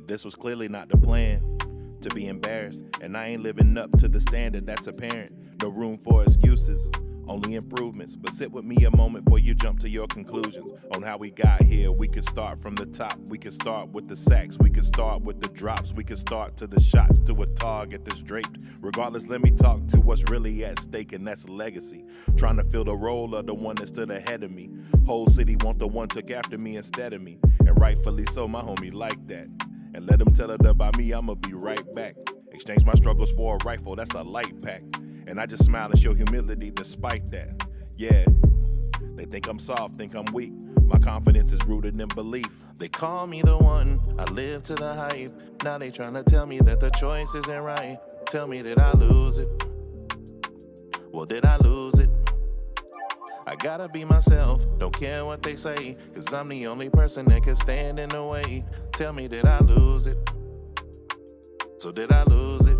This was clearly not the plan. To be embarrassed, and I ain't living up to the standard that's apparent. No room for excuses, only improvements. But sit with me a moment before you jump to your conclusions on how we got here. We could start from the top, we could start with the sacks, we could start with the drops, we could start to the shots, to a target that's draped. Regardless, let me talk to what's really at stake, and that's legacy. Trying to fill the role of the one that stood ahead of me. Whole city want the one took after me instead of me, and rightfully so, my homie like that. And let them tell it about me, I'ma be right back. Exchange my struggles for a rifle, that's a light pack. And I just smile and show humility despite that. Yeah, they think I'm soft, think I'm weak. My confidence is rooted in belief. They call me the one, I live to the hype. Now they tryna tell me that the choice isn't right. Tell me, did I lose it? Well, did I lose it? I gotta be myself, don't care what they say, cause I'm the only person that can stand in the way. Tell me, did I lose it? So did I lose it?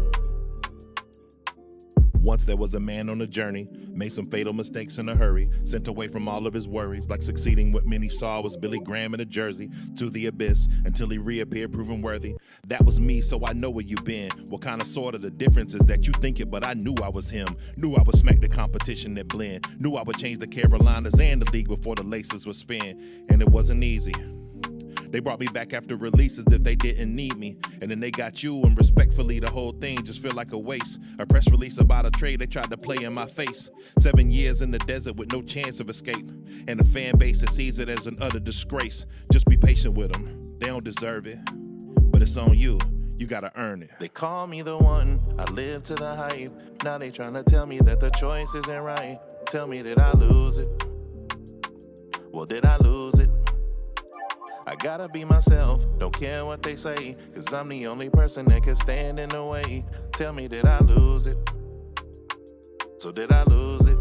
Once there was a man on a journey, made some fatal mistakes in a hurry, sent away from all of his worries, like succeeding what many saw was Billy Graham in a jersey, to the abyss, until he reappeared proven worthy. That was me, so I know where you been. What kind of sort of the difference is that you think it, but I knew I was him. Knew I would smack the competition that blend. Knew I would change the Carolinas and the league before the laces would spin. And it wasn't easy. They brought me back after releases if they didn't need me. And then they got you, and respectfully the whole thing just feel like a waste. A press release about a trade they tried to play in my face. 7 years in the desert with no chance of escape. And a fan base that sees it as an utter disgrace. Just be patient with them, they don't deserve it. But it's on you, you gotta earn it. They call me the one, I live to the hype. Now they tryna tell me that the choice isn't right. Tell me, did I lose it? Well, did I lose it? I gotta be myself, don't care what they say, cause I'm the only person that can stand in the way. Tell me, did I lose it? So did I lose it?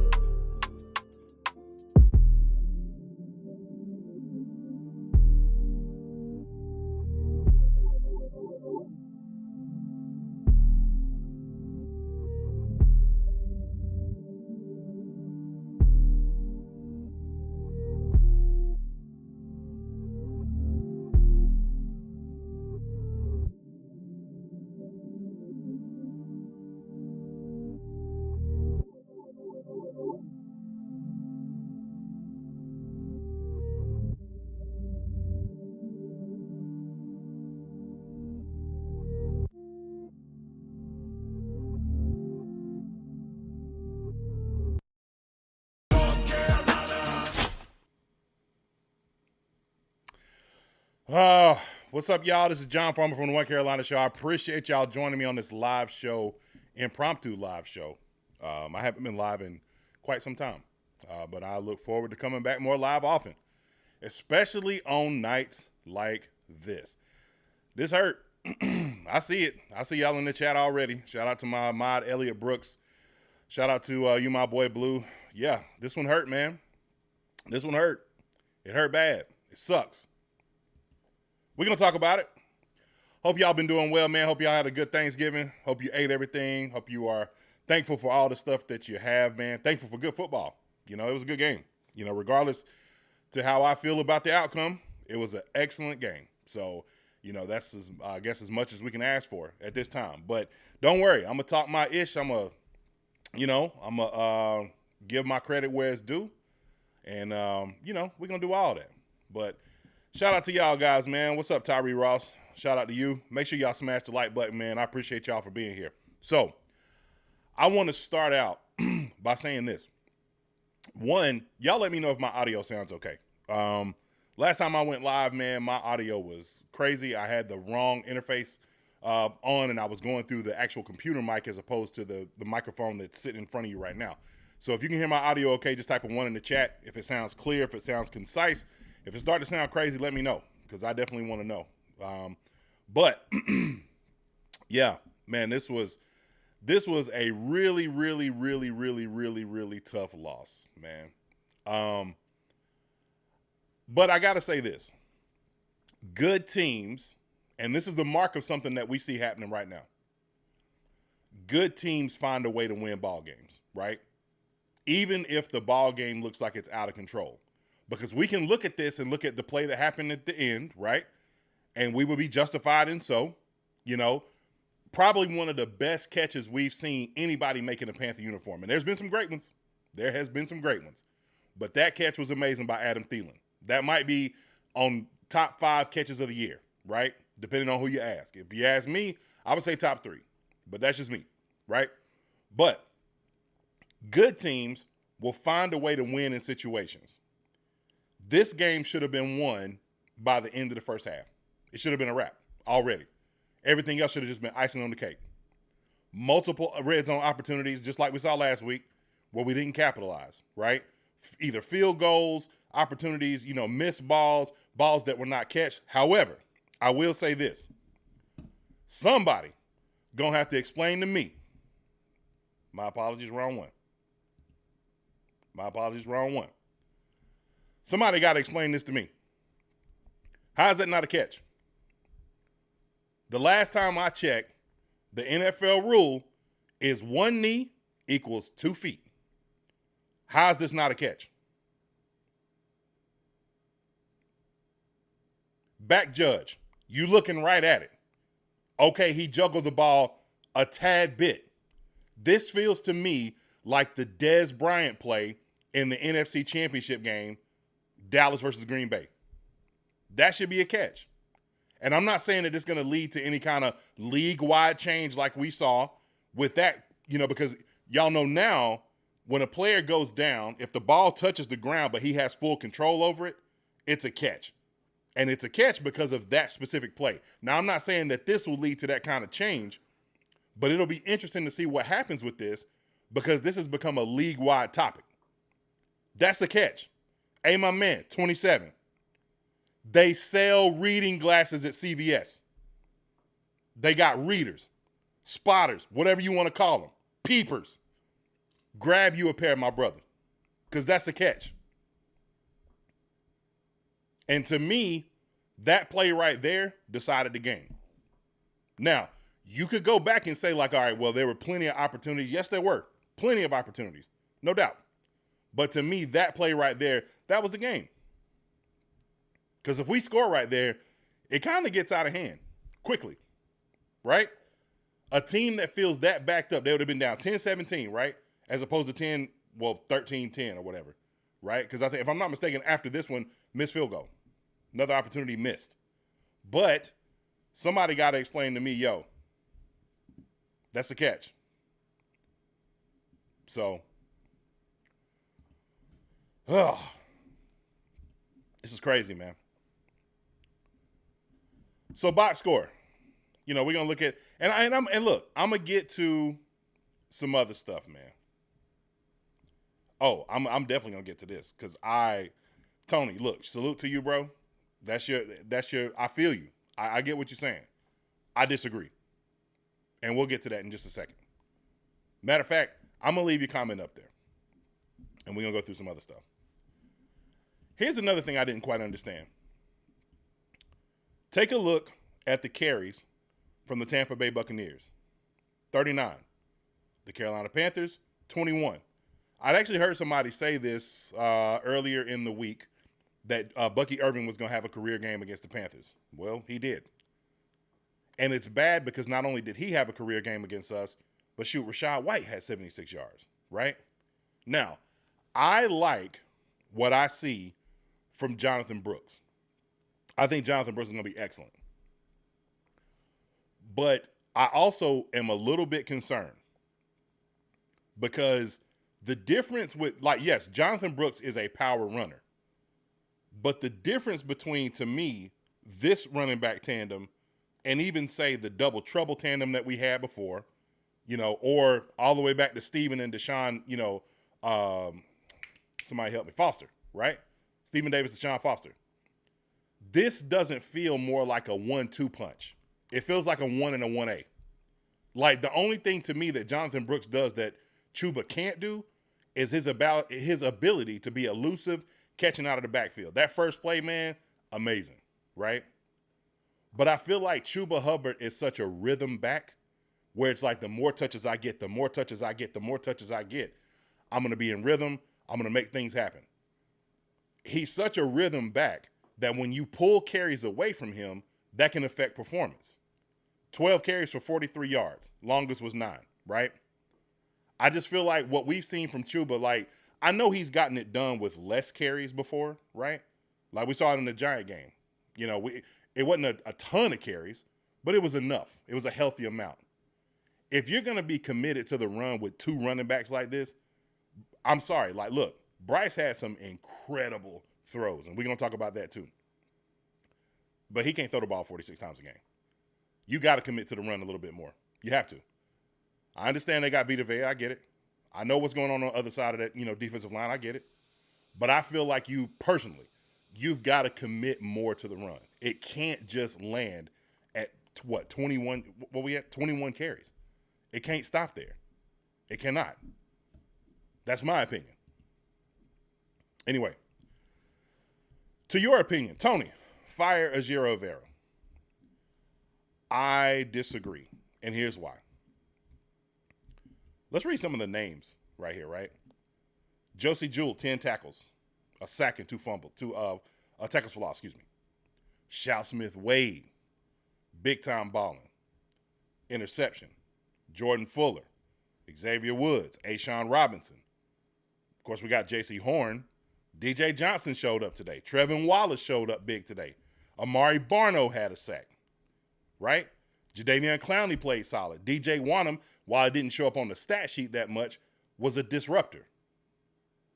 What's up, y'all? This is John Farmer from the One Carolina Show. I appreciate y'all joining me on this live show, impromptu live show. I haven't been live in quite some time, but I look forward to coming back more live often, especially on nights like this. This hurt. I see it. I see y'all in the chat already. Shout out to my mod, Elliot Brooks. Shout out to you, my boy, Blue. Yeah, this one hurt, man. This one hurt. It hurt bad. It sucks. We're going to talk about it. Hope y'all been doing well, man. Hope y'all had a good Thanksgiving. Hope you ate everything. Hope you are thankful for all the stuff that you have, man. Thankful for good football. You know, it was a good game. You know, regardless to how I feel about the outcome, it was an excellent game. So, you know, that's, I guess, as much as we can ask for at this time. But don't worry. I'm going to talk my ish. I'm going to give my credit where it's due. And, you know, we're going to do all that. But shout out to y'all guys, man. What's up, Tyree Ross? Shout out to you. Make sure y'all smash the like button, man. I appreciate y'all for being here. So I want to start out by saying this. One, y'all let me know if my audio sounds okay. Last time I went live, man, my audio was crazy. I had the wrong interface on, and I was going through the actual computer mic as opposed to the microphone that's sitting in front of you right now. So if you can hear my audio okay, just type a 1 in the chat. If it sounds clear, if it sounds concise, if it starts to sound crazy, let me know, because I definitely want to know. But yeah, man, this was a really, really, really, really, really, really tough loss, man. But I got to say this. Good teams, and this is the mark of something that we see happening right now. Good teams find a way to win ball games, right? Even if the ball game looks like it's out of control. Because we can look at this and look at the play that happened at the end, right? and we would be justified in so, you know, probably one of the best catches we've seen anybody make in a Panther uniform. And there's been some great ones. There has been some great ones. But that catch was amazing by Adam Thielen. That might be on top 5 catches of the year, right? Depending on who you ask. If you ask me, I would say top 3. But that's just me, right? But good teams will find a way to win in situations. This game should have been won by the end of the first half. It should have been a wrap already. Everything else should have just been icing on the cake. Multiple red zone opportunities, just like we saw last week, where we didn't capitalize, right? Either field goals, opportunities, missed balls, balls that were not catched. However, I will say this. Somebody going to have to explain to me. My apologies, wrong one. My apologies, wrong one. Somebody got to explain this to me. How is that not a catch? The last time I checked, the NFL rule is 1 knee equals 2 feet. How is this not a catch? Back judge, you looking right at it. Okay, he juggled the ball a tad bit. This feels to me like the Dez Bryant play in the NFC Championship game, Dallas versus Green Bay. That should be a catch. And I'm not saying that it's going to lead to any kind of league-wide change like we saw with that, because y'all know now when a player goes down, if the ball touches the ground but he has full control over it, it's a catch. And it's a catch because of that specific play. Now, I'm not saying that this will lead to that kind of change, but it'll be interesting to see what happens with this because this has become a league-wide topic. That's a catch. Hey, my man, 27. They sell reading glasses at CVS. They got readers, spotters, whatever you want to call them, peepers. Grab you a pair, my brother, because that's a catch. And to me, that play right there decided the game. Now, you could go back and say all right, well, there were plenty of opportunities. Yes, there were plenty of opportunities, no doubt. But to me, that play right there, that was the game. Because if we score right there, it kind of gets out of hand quickly, right? A team that feels that backed up, they would have been down 10-17, right? As opposed to 13-10 or whatever, right? Because I think, if I'm not mistaken, after this one, missed field goal. Another opportunity missed. But somebody got to explain to me, that's the catch. So, this is crazy, man. So box score, we're gonna look at and look, I'm gonna get to some other stuff, man. Oh, I'm definitely gonna get to this because Tony, look, salute to you, bro. That's your. I feel you. I get what you're saying. I disagree, and we'll get to that in just a second. Matter of fact, I'm gonna leave your comment up there, and we're gonna go through some other stuff. Here's another thing I didn't quite understand. Take a look at the carries from the Tampa Bay Buccaneers. 39. The Carolina Panthers, 21. I'd actually heard somebody say this earlier in the week that Bucky Irving was going to have a career game against the Panthers. Well, he did. And it's bad because not only did he have a career game against us, but Rachaad White had 76 yards, right? Now, I like what I see from Jonathan Brooks. I think Jonathan Brooks is going to be excellent. But I also am a little bit concerned because the difference with, yes, Jonathan Brooks is a power runner. But the difference between, to me, this running back tandem and even, say, the double trouble tandem that we had before, or all the way back to Steven and Deshaun, somebody help me, Foster, right? Stephen Davis, Deshaun Foster. This doesn't feel more like a 1-2 punch. It feels like a 1 and a 1A. Like, the only thing to me that Jonathan Brooks does that Chuba can't do is his ability to be elusive, catching out of the backfield. That first play, man, amazing, right? But I feel like Chuba Hubbard is such a rhythm back where it's like the more touches I get, the more touches I get, the more touches I get, I'm going to be in rhythm. I'm going to make things happen. He's such a rhythm back that when you pull carries away from him, that can affect performance. 12 carries for 43 yards. Longest was 9, right? I just feel like what we've seen from Chuba, like, I know he's gotten it done with less carries before, right? Like we saw it in the Giant game. You know, it wasn't a ton of carries, but it was enough. It was a healthy amount. If you're going to be committed to the run with 2 running backs like this, I'm sorry. Like, look, Bryce had some incredible throws, and we're going to talk about that too. But he can't throw the ball 46 times a game. You got to commit to the run a little bit more. You have to. I understand they got Vita Vea. I get it. I know what's going on the other side of that, defensive line. I get it. But I feel like you personally, you've got to commit more to the run. It can't just land at 21, 21 carries. It can't stop there. It cannot. That's my opinion. Anyway, to your opinion, Tony, fire Xavier Legette. I disagree, and here's why. Let's read some of the names right here, right? Josie Jewell, 10 tackles, a sack and 2 fumbles, 2 tackles for loss, Shal Smith-Wade, big-time balling, interception. Jordan Fuller, Xavier Woods, Ashawn Robinson. Of course, we got J.C. Horn. DJ Johnson showed up today. Trevin Wallace showed up big today. Amari Barno had a sack, right? Jadeveon Clowney played solid. DJ Wanham, while it didn't show up on the stat sheet that much, was a disruptor.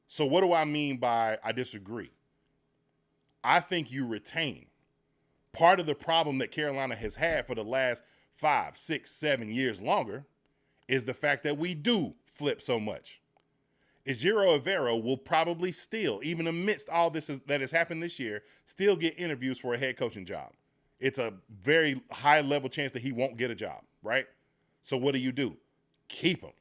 So what do I mean by I disagree? I think you retain. Part of the problem that Carolina has had for the last 5, 6, 7 years longer is the fact that we do flip so much. Xavier Legette will probably still, even amidst all this that has happened this year, still get interviews for a head coaching job. It's a very high level chance that he won't get a job, right? So what do? Keep him.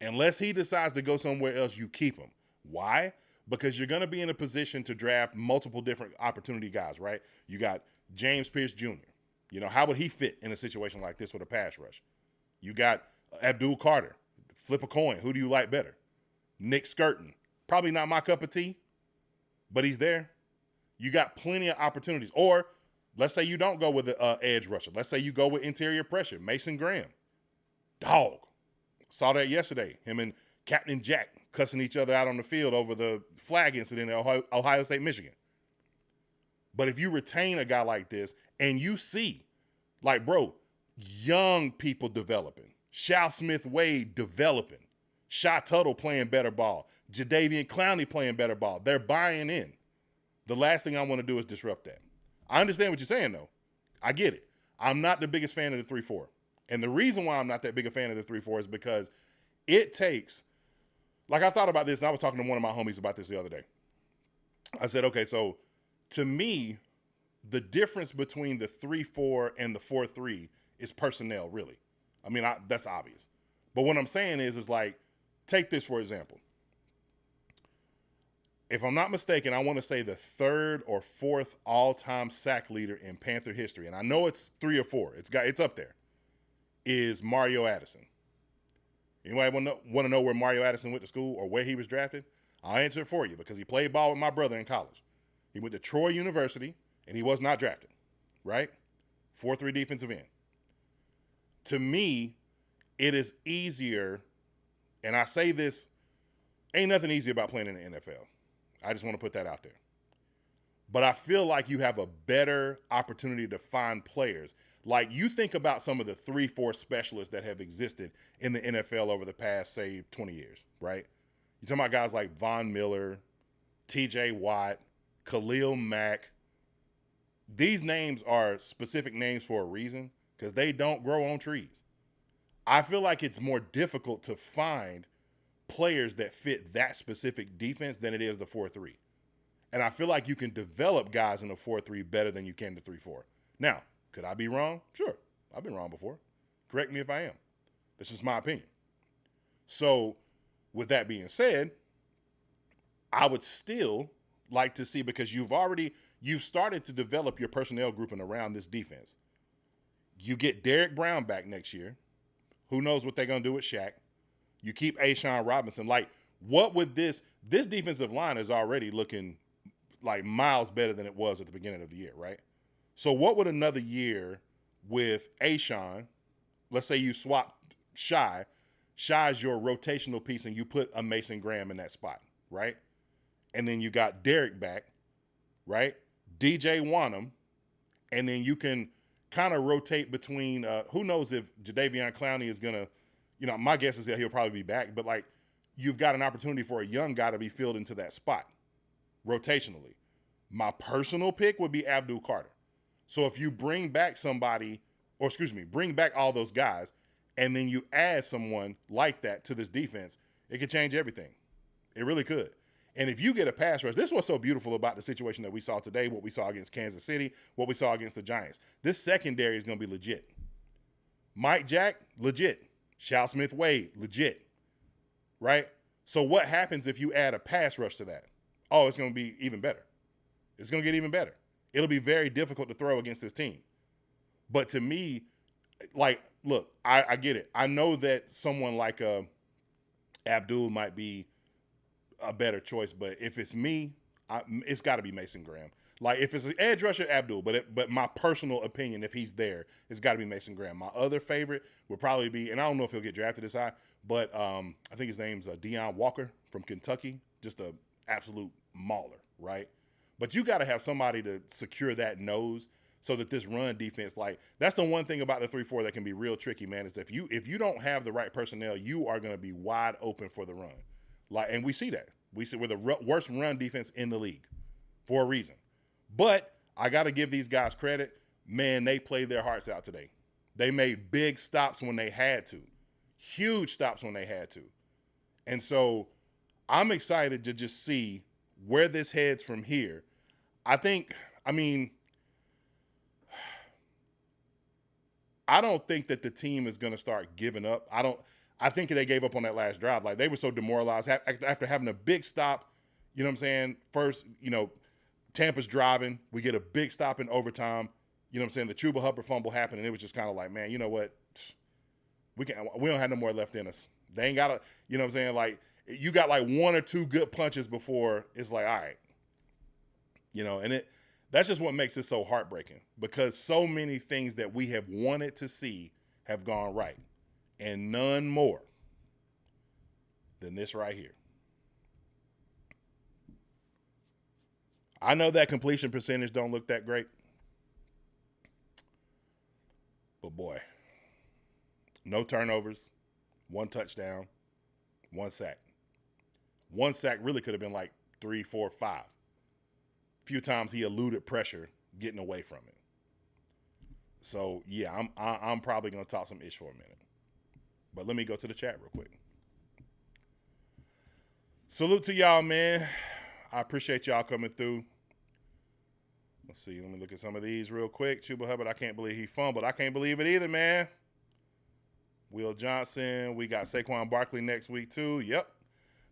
Unless he decides to go somewhere else, you keep him. Why? Because you're going to be in a position to draft multiple different opportunity guys, right? You got James Pierce Jr. How would he fit in a situation like this with a pass rush? You got Abdul Carter. Flip a coin. Who do you like better? Nick Skirton. Probably not my cup of tea, but he's there. You got plenty of opportunities. Or let's say you don't go with the edge rusher. Let's say you go with interior pressure. Mason Graham. Dog. Saw that yesterday. Him and Captain Jack cussing each other out on the field over the flag incident at Ohio State, Michigan. But if you retain a guy like this and you see, like, bro, young people developing, Shal Smith-Wade developing, Shy Tuttle playing better ball, Jadeveon Clowney playing better ball, they're buying in. The last thing I want to do is disrupt that. I understand what you're saying, though. I get it. I'm not the biggest fan of the 3-4. And the reason why I'm not that big a fan of the 3-4 is because it takes, like I thought about this, and I was talking to one of my homies about this the other day. I said, okay, so to me, the difference between the 3-4 and the 4-3 is personnel, really. I mean, that's obvious. But what I'm saying is like, take this for example. If I'm not mistaken, I want to say the 3rd or 4th all-time sack leader in Panther history, and I know it's 3 or 4. It's up there. Is Mario Addison. Anybody want to know where Mario Addison went to school or where he was drafted? I'll answer it for you because he played ball with my brother in college. He went to Troy University, and he was not drafted, right? 4-3 defensive end. To me, it is easier, and I say this, ain't nothing easy about playing in the NFL. I just want to put that out there. But I feel like you have a better opportunity to find players. Like you think about some of the 3-4 specialists that have existed in the NFL over the past, say, 20 years, right? You're talking about guys like Von Miller, TJ Watt, Khalil Mack. These names are specific names for a reason because they don't grow on trees. I feel like it's more difficult to find players that fit that specific defense than it is the 4-3. And I feel like you can develop guys in the 4-3 better than you can the 3-4. Now, could I be wrong? Sure. I've been wrong before. Correct me if I am. That's just my opinion. So, with that being said, I would still like to see, because you've started to develop your personnel grouping around this defense. You get Derek Brown back next year. Who knows what they're going to do with Shaq. You keep Ashawn Robinson. Like, what would this defensive line is already looking like miles better than it was at the beginning of the year, right? So what would another year with Ashawn, let's say you swap Shy's your rotational piece and you put a Mason Graham in that spot, right? And then you got Derek back, right? DJ Wanham, and then you can kind of rotate between, who knows if Jadeveon Clowney is going to, my guess is that he'll probably be back, but like you've got an opportunity for a young guy to be filled into that spot rotationally. My personal pick would be Abdul Carter. So if you bring back bring back all those guys, and then you add someone like that to this defense, it could change everything. It really could. And if you get a pass rush, this is what's so beautiful about the situation that we saw today, what we saw against Kansas City, what we saw against the Giants. This secondary is going to be legit. Mike Jack, legit. Shal Smith-Wade, legit. Right? So what happens if you add a pass rush to that? Oh, it's going to be even better. It's going to get even better. It'll be very difficult to throw against this team. But to me, like, look, I get it. I know that someone like Abdul might be a better choice, but if it's me, it's got to be Mason Graham. Like, if it's an edge rusher, Abdul, but my personal opinion, if he's there, it's got to be Mason Graham. My other favorite would probably be, and I don't know if he'll get drafted this high, but I think his name's Deion Walker from Kentucky, just an absolute mauler, right? But you got to have somebody to secure that nose so that this run defense, like, that's the one thing about the 3-4 that can be real tricky, man, is if you don't have the right personnel, you are going to be wide open for the run. Like, and we see that. We see we're the worst run defense in the league for a reason. But I got to give these guys credit. Man, they played their hearts out today. They made big stops when they had to, huge stops when they had to. And so I'm excited to just see where this heads from here. I don't think that the team is going to start giving up. I think they gave up on that last drive. Like, they were so demoralized after having a big stop. You know what I'm saying? First, Tampa's driving. We get a big stop in overtime. You know what I'm saying? The Chuba Hubbard fumble happened, and it was just kind of like, man, you know what? We don't have no more left in us. They ain't got to, you know what I'm saying? Like, you got like one or two good punches before it's like, all right. And that's just what makes it so heartbreaking, because so many things that we have wanted to see have gone right, and none more than this right here. I know that completion percentage don't look that great, but boy, no turnovers, 1 touchdown, 1 sack. 1 sack really could have been like 3, 4, 5. Few times he eluded pressure, getting away from it. So yeah, I'm probably gonna talk some ish for a minute, but let me go to the chat real quick. Salute to y'all, man. I appreciate y'all coming through. Let's see. Let me look at some of these real quick. Chuba Hubbard, I can't believe he fumbled. I can't believe it either, man. Will Johnson. We got Saquon Barkley next week too. Yep.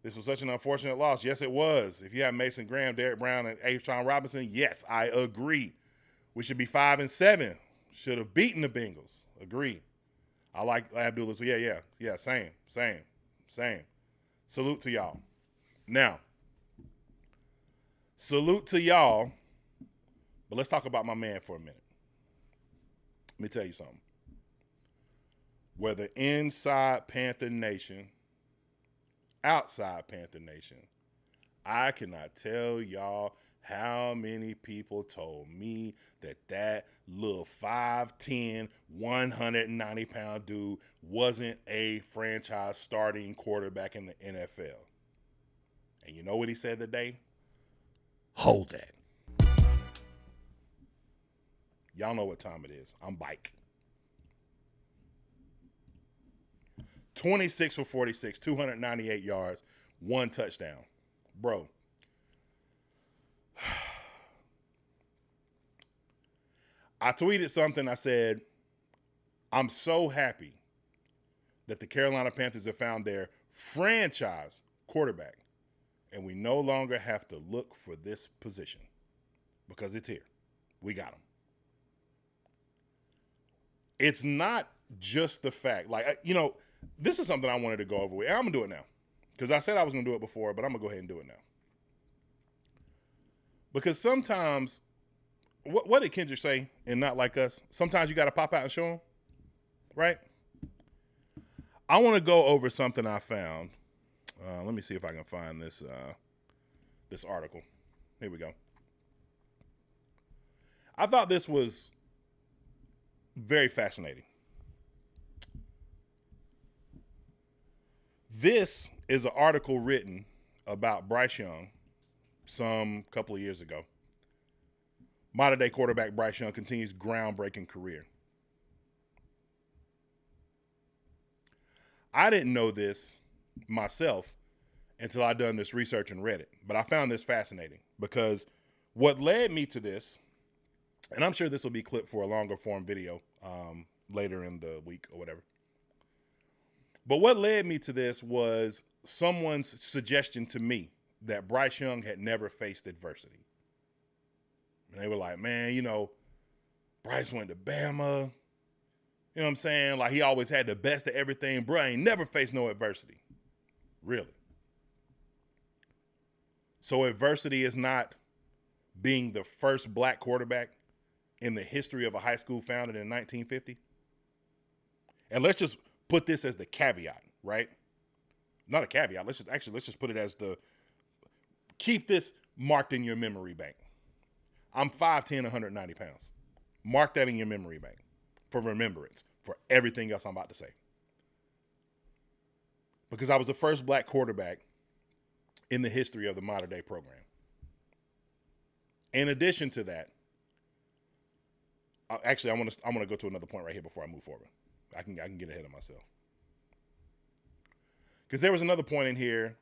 This was such an unfortunate loss. Yes, it was. If you have Mason Graham, Derek Brown, and Ashawn Robinson, yes, I agree. We should be 5-7. Should have beaten the Bengals. Agree. I like Abdullah. So yeah, same. Salute to y'all. Now, salute to y'all, but let's talk about my man for a minute. Let me tell you something. Whether inside Panther Nation, outside Panther Nation, I cannot tell y'all how many people told me that little 5'10", 190-pound dude wasn't a franchise starting quarterback in the NFL. And you know what he said today? Hold that. Y'all know what time it is. I'm bike. 26 for 46, 298 yards, 1 touchdown. Bro. I tweeted something. I said, I'm so happy that the Carolina Panthers have found their franchise quarterback, and we no longer have to look for this position because it's here. We got him. It's not just the fact, this is something I wanted to go over with. And I'm going to do it now because I said I was going to do it before, but I'm going to go ahead and do it now. Because sometimes what did Kendrick say in Not Like Us? Sometimes you got to pop out and show them, right? I want to go over something I found. Let me see if I can find this this article. Here we go. I thought this was very fascinating. This is an article written about Bryce Young some couple of years ago. Modern day quarterback Bryce Young continues groundbreaking career. I didn't know this myself until I done this research and read it, but I found this fascinating because what led me to this, and I'm sure this will be clipped for a longer form video later in the week or whatever. But what led me to this was someone's suggestion to me that Bryce Young had never faced adversity. And they were like, man, you know, Bryce went to Bama. You know what I'm saying? Like, he always had the best of everything. Bro, ain't never faced no adversity. Really. So adversity is not being the first black quarterback in the history of a high school founded in 1950. And let's just put this as the caveat, right? Not a caveat. Let's just put it as keep this marked in your memory bank. I'm 5'10", 190 pounds. Mark that in your memory bank for remembrance for everything else I'm about to say. Because I was the first black quarterback in the history of the modern day program. In addition to that, I want to go to another point right here before I move forward. I can get ahead of myself. Because there was another point in here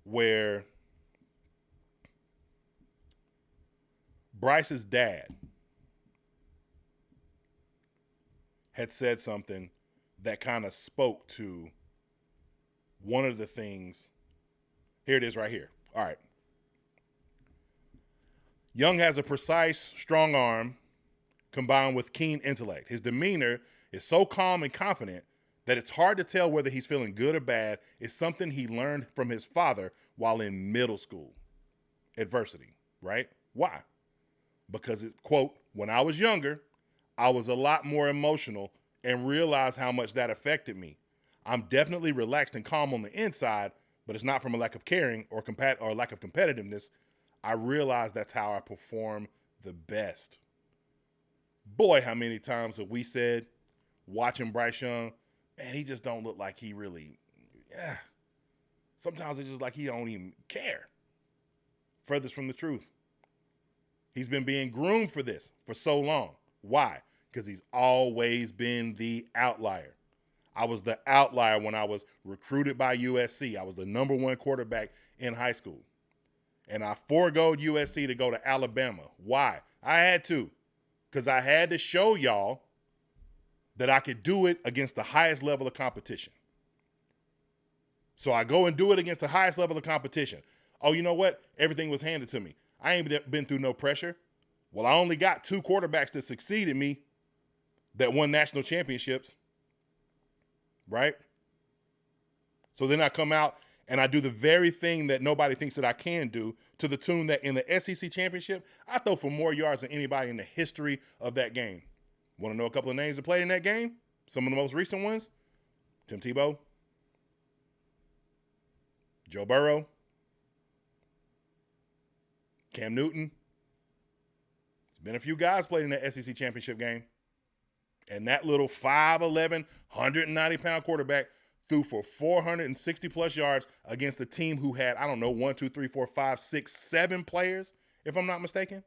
where Bryce's dad had said something that kind of spoke to one of the things. Here it is right here. All right. Young has a precise, strong arm combined with keen intellect. His demeanor is so calm and confident that it's hard to tell whether he's feeling good or bad. It's something he learned from his father while in middle school. Adversity, right? Why? Because it's, quote, when I was younger, I was a lot more emotional and realized how much that affected me. I'm definitely relaxed and calm on the inside, but it's not from a lack of caring or lack of competitiveness. I realize that's how I perform the best. Boy, how many times have we said, watching Bryce Young, man, he just don't look like he really, sometimes it's just like he don't even care. Furthest from the truth. He's been being groomed for this for so long. Why? Because he's always been the outlier. I was the outlier when I was recruited by USC. I was the number one quarterback in high school. And I foregoed USC to go to Alabama. Why? I had to. Because I had to show y'all that I could do it against the highest level of competition. So I go and do it against the highest level of competition. Oh, you know what? Everything was handed to me. I ain't been through no pressure. Well, I only got 2 quarterbacks that succeeded me that won national championships, right? So then I come out and I do the very thing that nobody thinks that I can do, to the tune that in the SEC championship, I throw for more yards than anybody in the history of that game. Want to know a couple of names that played in that game? Some of the most recent ones? Tim Tebow, Joe Burrow, Cam Newton. There's been a few guys played in that SEC championship game. And that little 5'11", 190-pound quarterback threw for 460-plus yards against a team who had, 1, 2, 3, 4, 5, 6, 7 players, if I'm not mistaken,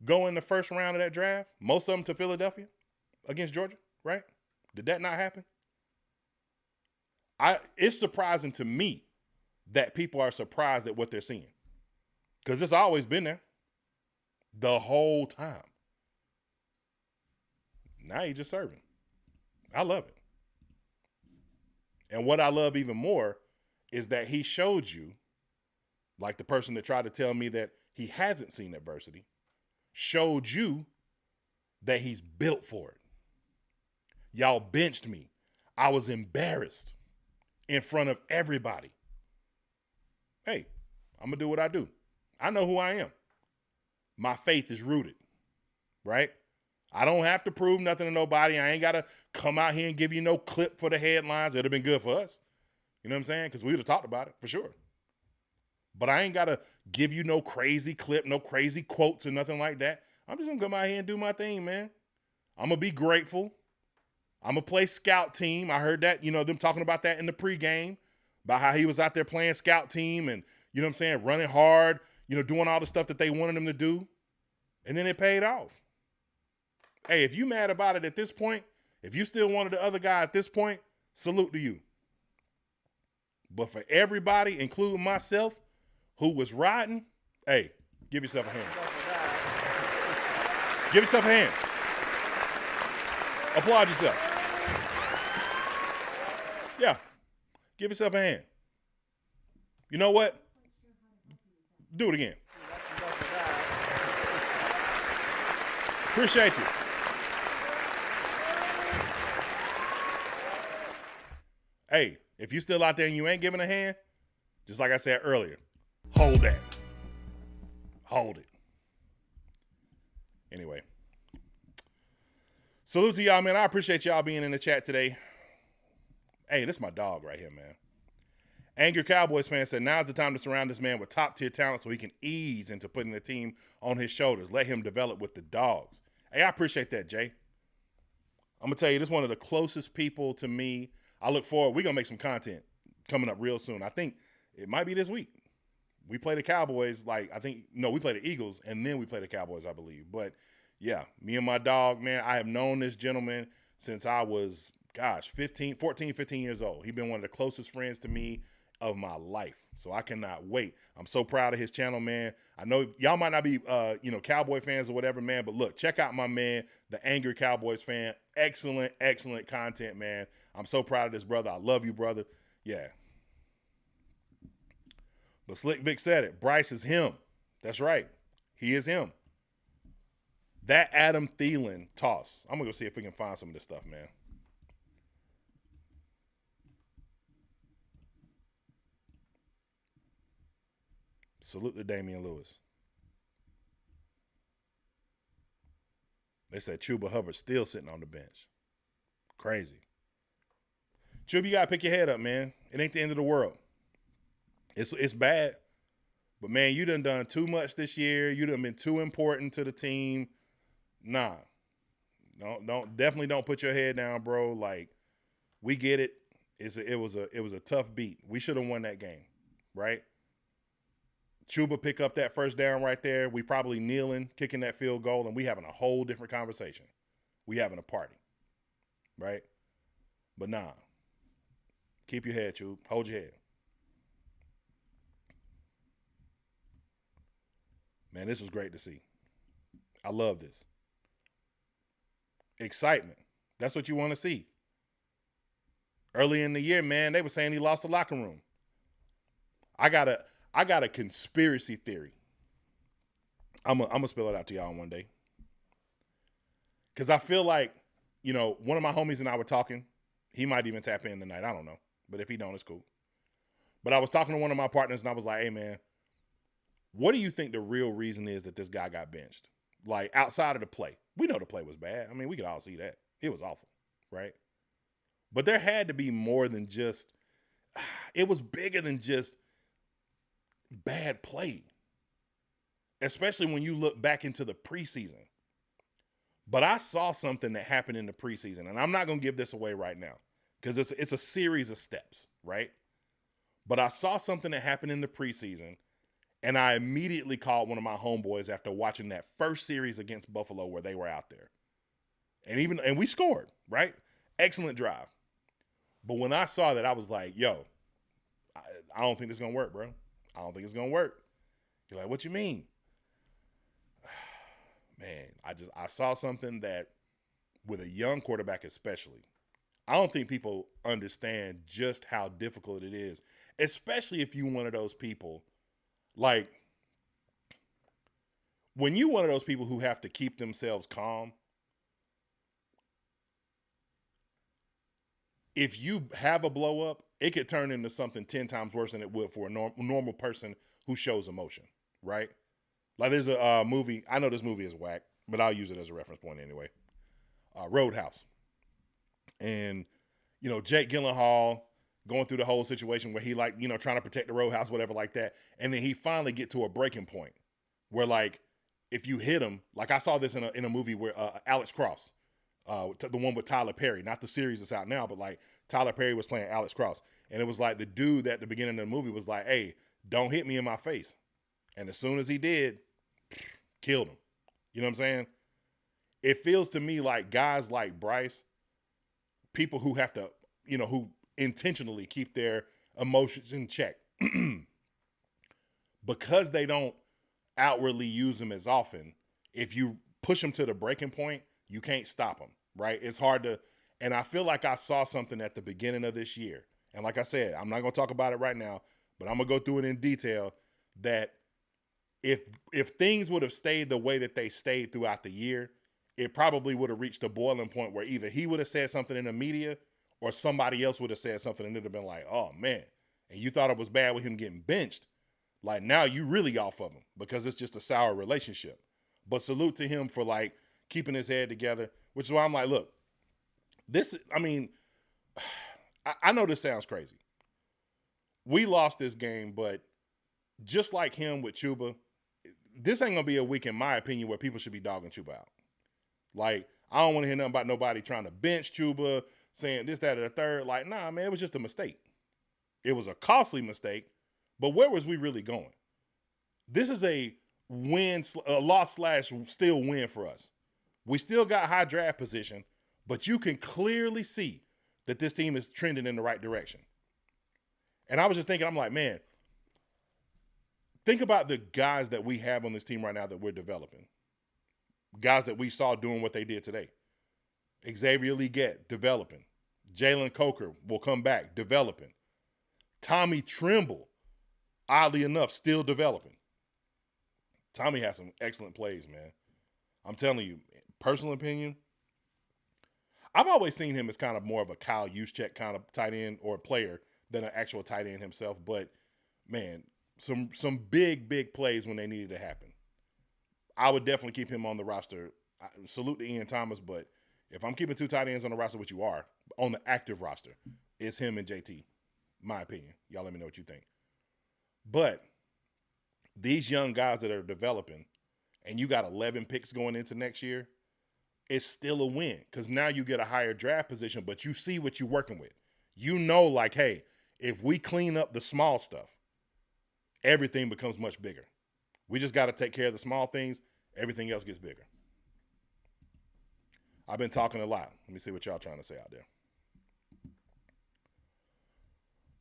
go in the first round of that draft, most of them to Philadelphia against Georgia, right? Did that not happen? It's surprising to me that people are surprised at what they're seeing, because it's always been there the whole time. Now you're just serving. I love it. And what I love even more is that he showed you, like the person that tried to tell me that he hasn't seen adversity, showed you that he's built for it. Y'all benched me. I was embarrassed in front of everybody. Hey, I'm going to do what I do. I know who I am. My faith is rooted. right? I don't have to prove nothing to nobody. I ain't got to come out here and give you no clip for the headlines. It would have been good for us. You know what I'm saying? Because we would have talked about it for sure. But I ain't got to give you no crazy clip, no crazy quotes or nothing like that. I'm just going to come out here and do my thing, man. I'm going to be grateful. I'm going to play scout team. I heard that, them talking about that in the pregame, about how he was out there playing scout team and, running hard, doing all the stuff that they wanted him to do. And then it paid off. Hey, if you mad about it at this point, if you still wanted the other guy at this point, salute to you. But for everybody, including myself, who was riding, hey, give yourself a hand. Give yourself a hand. Applaud yourself. Yeah. Give yourself a hand. You know what? Do it again. Appreciate you. Hey, if you still out there and you ain't giving a hand, just like I said earlier, hold that. Hold it. Anyway. Salute to y'all, man. I appreciate y'all being in the chat today. Hey, this is my dog right here, man. Angry Cowboys fan said, now's the time to surround this man with top-tier talent so he can ease into putting the team on his shoulders. Let him develop with the dogs. Hey, I appreciate that, Jay. I'm going to tell you, this is one of the closest people to me. I look forward. We're going to make some content coming up real soon. I think it might be this week. We play the Cowboys, we play the Eagles, and then we play the Cowboys, I believe. But, yeah, me and my dog, man, I have known this gentleman since I was, 15 years old. He's been one of the closest friends to me of my life. So I cannot wait. I'm so proud of his channel, man. I know y'all might not be, Cowboy fans or whatever, man, but look, check out my man, the Angry Cowboys fan. Excellent, excellent content, man. I'm so proud of this brother. I love you, brother. Yeah. But Slick Vic said it. Bryce is him. That's right. He is him. That Adam Thielen toss. I'm going to go see if we can find some of this stuff, man. Salute to Damian Lewis. They said Chuba Hubbard still sitting on the bench. Crazy. Chuba, you got to pick your head up, man. It ain't the end of the world. It's bad. But, man, you done too much this year. You done been too important to the team. Nah. Definitely don't put your head down, bro. Like, we get it. It was a tough beat. We should have won that game, right? Chuba pick up that first down right there. We probably kneeling, kicking that field goal, and we having a whole different conversation. We having a party, right? But nah. Keep your head, Chuba. Hold your head. Man, this was great to see. I love this. Excitement. That's what you want to see. Early in the year, man, they were saying he lost the locker room. I got a conspiracy theory. I'm gonna spill it out to y'all one day. Because I feel like, one of my homies and I were talking. He might even tap in tonight. I don't know. But if he don't, it's cool. But I was talking to one of my partners and I was like, hey, man, what do you think the real reason is that this guy got benched? Like, outside of the play. We know the play was bad. I mean, we could all see that. It was awful, right? But there had to be more than just, it was bigger than just bad play. Especially when you look back into the preseason. But I saw something that happened in the preseason, and I'm not going to give this away right now because it's a series of steps, right? But I saw something that happened in the preseason, and I immediately called one of my homeboys after watching that first series against Buffalo where they were out there. And we scored, right? Excellent drive. But when I saw that, I was like, yo, I don't think this is going to work, bro. I don't think it's going to work. You're like, what you mean? Man, I saw something that with a young quarterback especially, I don't think people understand just how difficult it is, especially if you're one of those people. Like, when you're one of those people who have to keep themselves calm, if you have a blow up, it could turn into something 10 times worse than it would for a normal person who shows emotion, right? Like, there's a movie. I know this movie is whack. but I'll use it as a reference point anyway. Roadhouse. And, Jake Gyllenhaal going through the whole situation where he trying to protect the Roadhouse, whatever like that. And then he finally get to a breaking point where if you hit him, I saw this in a movie where Alex Cross, the one with Tyler Perry, not the series that's out now, but Tyler Perry was playing Alex Cross. And it was the dude at the beginning of the movie was hey, don't hit me in my face. And as soon as he did, killed him. You know what I'm saying? It feels to me like guys like Bryce, people who have to, who intentionally keep their emotions in check because they don't outwardly use them as often. If you push them to the breaking point, you can't stop them, right? It's hard to, and I feel like I saw something at the beginning of this year. And like I said, I'm not going to talk about it right now, but I'm going to go through it in detail that if things would have stayed the way that they stayed throughout the year, it probably would have reached a boiling point where either he would have said something in the media or somebody else would have said something and it would have been oh, man, and you thought it was bad with him getting benched. Now you really off of him because it's just a sour relationship. But salute to him for keeping his head together, which is why I'm look, I know this sounds crazy. We lost this game, but just like him with Chuba, this ain't going to be a week, in my opinion, where people should be dogging Chuba out. I don't want to hear nothing about nobody trying to bench Chuba, saying this, that, or the third. Nah, man, it was just a mistake. It was a costly mistake, but where was we really going? This is a loss/still win for us. We still got high draft position, but you can clearly see that this team is trending in the right direction. And I was just thinking, I'm man, think about the guys that we have on this team right now that we're developing. Guys that we saw doing what they did today. Xavier Legette, developing. Jalen Coker will come back, developing. Tommy Tremble, oddly enough, still developing. Tommy has some excellent plays, man. I'm telling you, personal opinion, I've always seen him as kind of more of a Kyle Juszczyk kind of tight end or player than an actual tight end himself. But, man, some big plays when they needed to happen. I would definitely keep him on the roster. Salute to Ian Thomas, but if I'm keeping two tight ends on the roster, which you are, on the active roster, it's him and JT, my opinion. Y'all let me know what you think. But these young guys that are developing, and you got 11 picks going into next year, it's still a win because now you get a higher draft position, but you see what you're working with. You know, hey, if we clean up the small stuff, everything becomes much bigger. We just got to take care of the small things. Everything else gets bigger. I've been talking a lot. Let me see what y'all trying to say out there.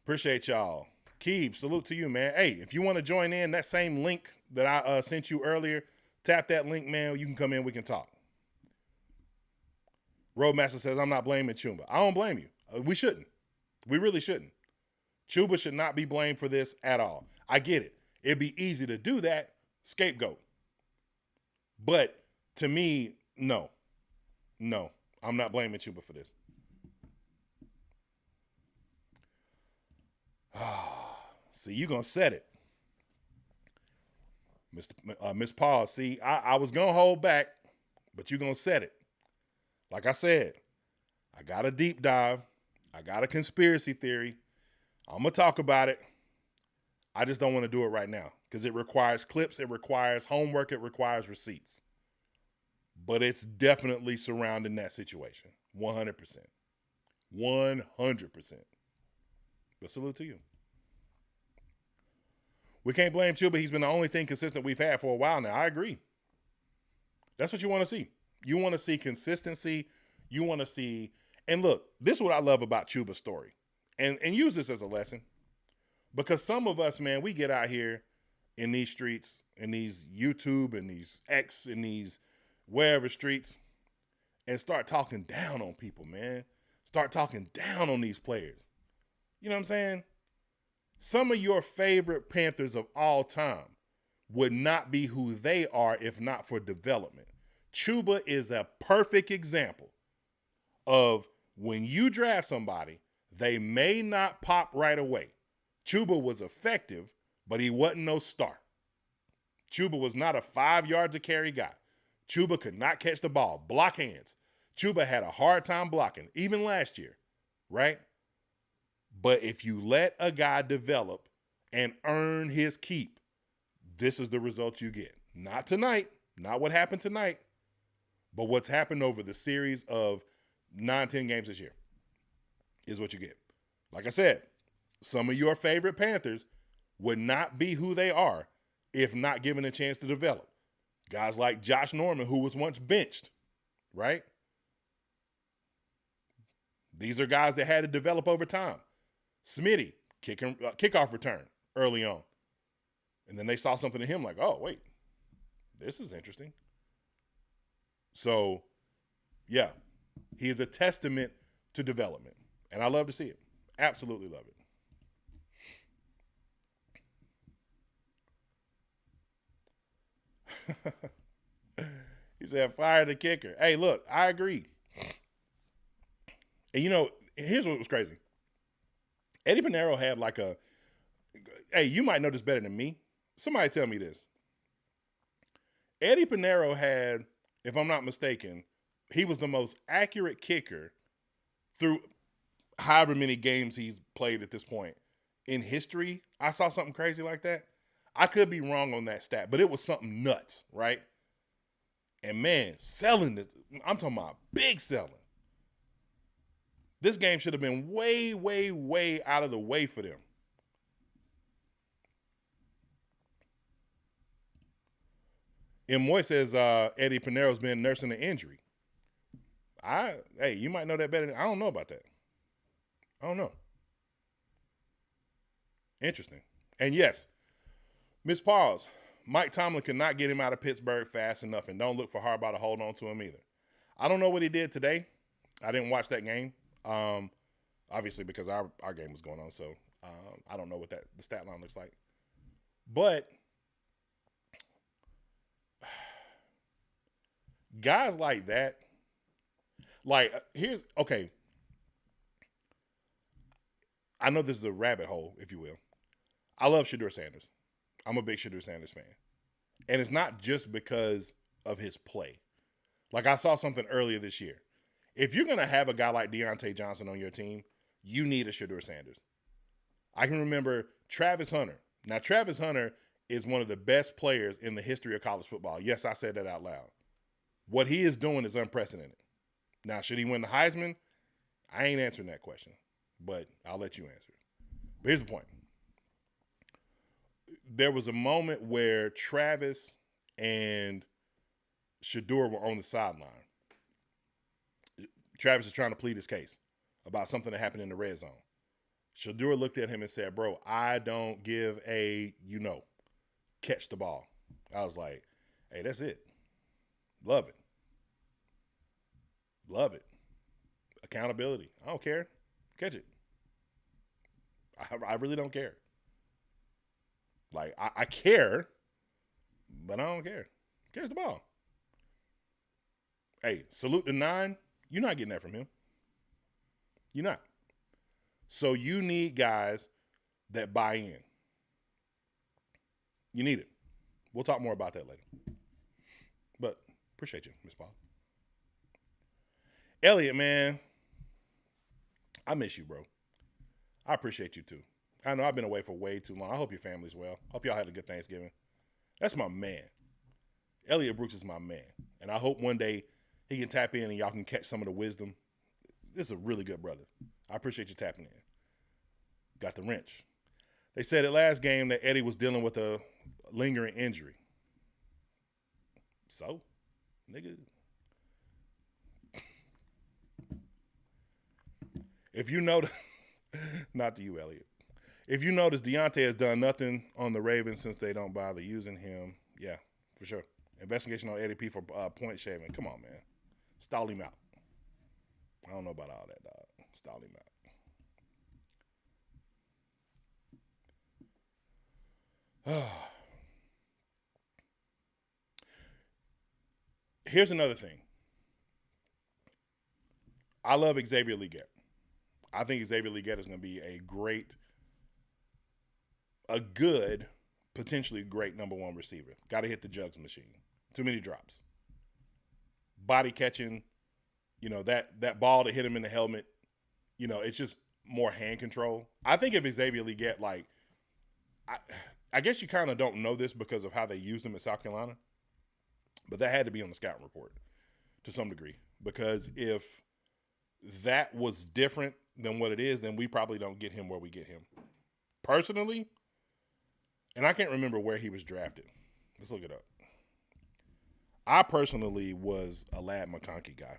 Appreciate y'all. Keeb, salute to you, man. Hey, if you want to join in, that same link that I sent you earlier, tap that link, man. You can come in. We can talk. Roadmaster says, I'm not blaming Chuba. I don't blame you. We shouldn't. We really shouldn't. Chuba should not be blamed for this at all. I get it. It'd be easy to do that, scapegoat. But to me, no. No, I'm not blaming Chuba for this. See, you going to set it. Miss Paul, see, I was going to hold back, but you're going to set it. Like I said, I got a deep dive. I got a conspiracy theory. I'm going to talk about it. I just don't want to do it right now because it requires clips, it requires homework, it requires receipts. But it's definitely surrounding that situation. 100%. 100%. But salute to you. We can't blame Chuba. He's been the only thing consistent we've had for a while now. I agree. That's what you want to see. You want to see consistency. You want to see, and look, this is what I love about Chuba's story. And use this as a lesson. Because some of us, man, we get out here in these streets, in these YouTube, and these X, and these wherever streets, and start talking down on people, man. Start talking down on these players. You know what I'm saying? Some of your favorite Panthers of all time would not be who they are if not for development. Chuba is a perfect example of when you draft somebody, they may not pop right away. Chuba was effective, but he wasn't no star. Chuba was not a 5 yards a carry guy. Chuba could not catch the ball, block hands. Chuba had a hard time blocking, even last year, right? But if you let a guy develop and earn his keep, this is the result you get. Not tonight, not what happened tonight, but what's happened over the series of 9-10 games this year is what you get. Like I said, some of your favorite Panthers would not be who they are if not given a chance to develop. Guys like Josh Norman, who was once benched, right? These are guys that had to develop over time. Smitty, kickoff return early on. And then they saw something in him like, oh, wait, this is interesting. So, yeah, he is a testament to development. And I love to see it. Absolutely love it. He said, fire the kicker. Hey, look, I agree. And, you know, here's what was crazy. Eddie Pinheiro had like hey, you might know this better than me. Somebody tell me this. Eddie Pinheiro had, if I'm not mistaken, he was the most accurate kicker through however many games he's played at this point in history. I saw something crazy like that. I could be wrong on that stat, but it was something nuts, right? And man, selling this, I'm talking about big selling. This game should have been way, way, way out of the way for them. M. Moy says Eddie Pinheiro's been nursing an injury. Hey, you might know that better. I don't know about that. I don't know. Interesting. And yes, Miss Pause, Mike Tomlin could not get him out of Pittsburgh fast enough, and don't look for Harbaugh to hold on to him either. I don't know what he did today. I didn't watch that game. Obviously because our game was going on, so I don't know what the stat line looks like. But guys like that, like okay. I know this is a rabbit hole, if you will. I love Shedeur Sanders. I'm a big Shedeur Sanders fan. And it's not just because of his play. Like I saw something earlier this year. If you're going to have a guy like Deontay Johnson on your team, you need a Shedeur Sanders. I can remember Travis Hunter. Now, Travis Hunter is one of the best players in the history of college football. Yes, I said that out loud. What he is doing is unprecedented. Now, should he win the Heisman? I ain't answering that question, but I'll let you answer it. But here's the point. There was a moment where Travis and Shedeur were on the sideline. Travis is trying to plead his case about something that happened in the red zone. Shedeur looked at him and said, bro, I don't give a, catch the ball. I was like, hey, that's it. Love it. Love it. Accountability. I don't care. Catch it. I really don't care. Like, I care, but I don't care. Catch the ball. Hey, salute the 9. You're not getting that from him. You're not. So you need guys that buy in. You need it. We'll talk more about that later. But appreciate you, Miss Paul. Elliot, man, I miss you, bro. I appreciate you too. I know I've been away for way too long. I hope your family's well. Hope y'all had a good Thanksgiving. That's my man. Elliot Brooks is my man. And I hope one day he can tap in and y'all can catch some of the wisdom. This is a really good brother. I appreciate you tapping in. Got the wrench. They said at last game that Eddie was dealing with a lingering injury. So, nigga. If you notice, not to you, Elliot. If you notice, Deontay has done nothing on the Ravens since they don't bother using him. Yeah, for sure. Investigation on Eddie P for point shaving. Come on, man. Stall him out. I don't know about all that, dog. Stall him out. Here's another thing. I love Xavier Legette. I think Xavier Legette is going to be a good, potentially great number one receiver. Got to hit the jugs machine. Too many drops. body catching, that ball that hit him in the helmet, it's just more hand control. I think if Xavier Legette, like, I guess you kind of don't know this because of how they used him at South Carolina, but that had to be on the scouting report to some degree, because if that was different than what it is, then we probably don't get him where we get him. Personally, and I can't remember where he was drafted. Let's look it up. I personally was a Ladd McConkey guy.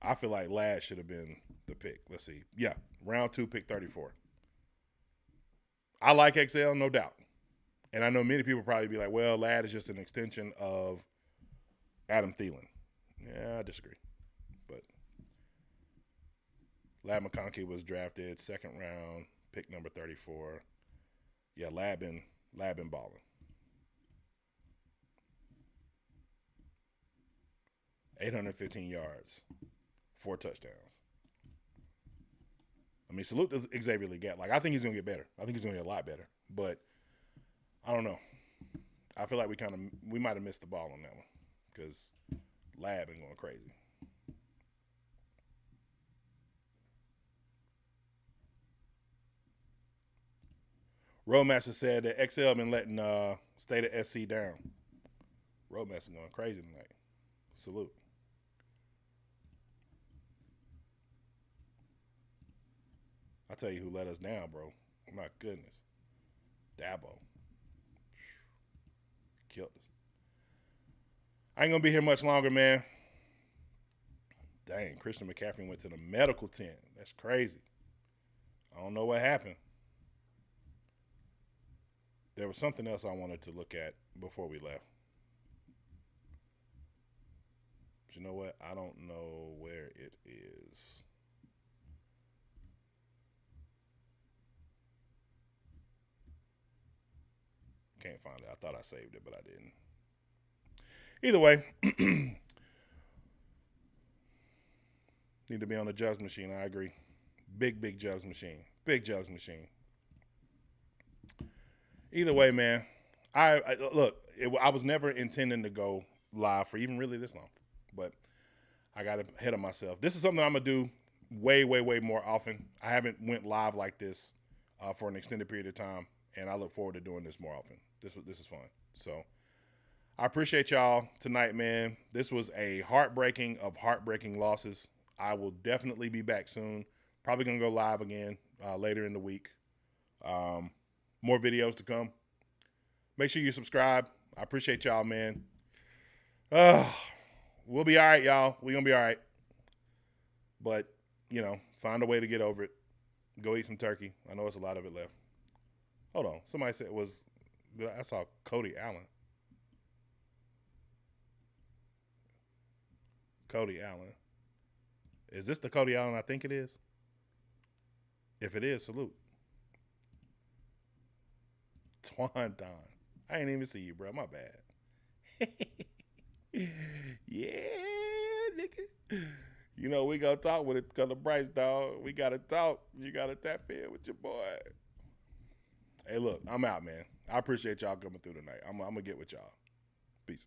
I feel like Ladd should have been the pick. Let's see. Yeah, round 2, pick 34. I like XL, no doubt. And I know many people probably be like, well, Ladd is just an extension of Adam Thielen. Yeah, I disagree. But Ladd McConkey was drafted 2nd round, pick number 34. Yeah, Ladd been balling. 815 yards, 4 touchdowns. I mean, salute to Xavier Legette. Like, I think he's going to get better. I think he's going to get a lot better. But I don't know. I feel like we might have missed the ball on that one because Ladd been going crazy. Roadmaster said that XL been letting State of SC down. Roadmaster going crazy tonight. Salute. I tell you who let us down, bro. My goodness. Dabo. Killed us. I ain't going to be here much longer, man. Dang, Christian McCaffrey went to the medical tent. That's crazy. I don't know what happened. There was something else I wanted to look at before we left. But you know what? I don't know where it is. Can't find it. I thought I saved it, but I didn't. Either way, need to be on the jugs machine. I agree. Big jugs machine. Big jugs machine. Either way, man. I was never intending to go live for even really this long, but I got ahead of myself. This is something I'm gonna do way more often. I haven't went live like this for an extended period of time, and I look forward to doing this more often. This is fun. So I appreciate y'all tonight, man. This was a heartbreaking of heartbreaking losses. I will definitely be back soon. Probably gonna go live again later in the week. More videos to come. Make sure you subscribe. I appreciate y'all, man. We'll be all right, y'all. We're gonna be all right. But, find a way to get over it. Go eat some turkey. I know it's a lot of it left. Hold on. Somebody said I saw Cody Allen. Cody Allen. Is this the Cody Allen I think it is? If it is, salute. Twanton. I ain't even see you, bro. My bad. Yeah, nigga. We gonna talk with it because of Bryce, dog. We gotta talk. You gotta tap in with your boy. Hey, look, I'm out, man. I appreciate y'all coming through tonight. I'm gonna get with y'all. Peace.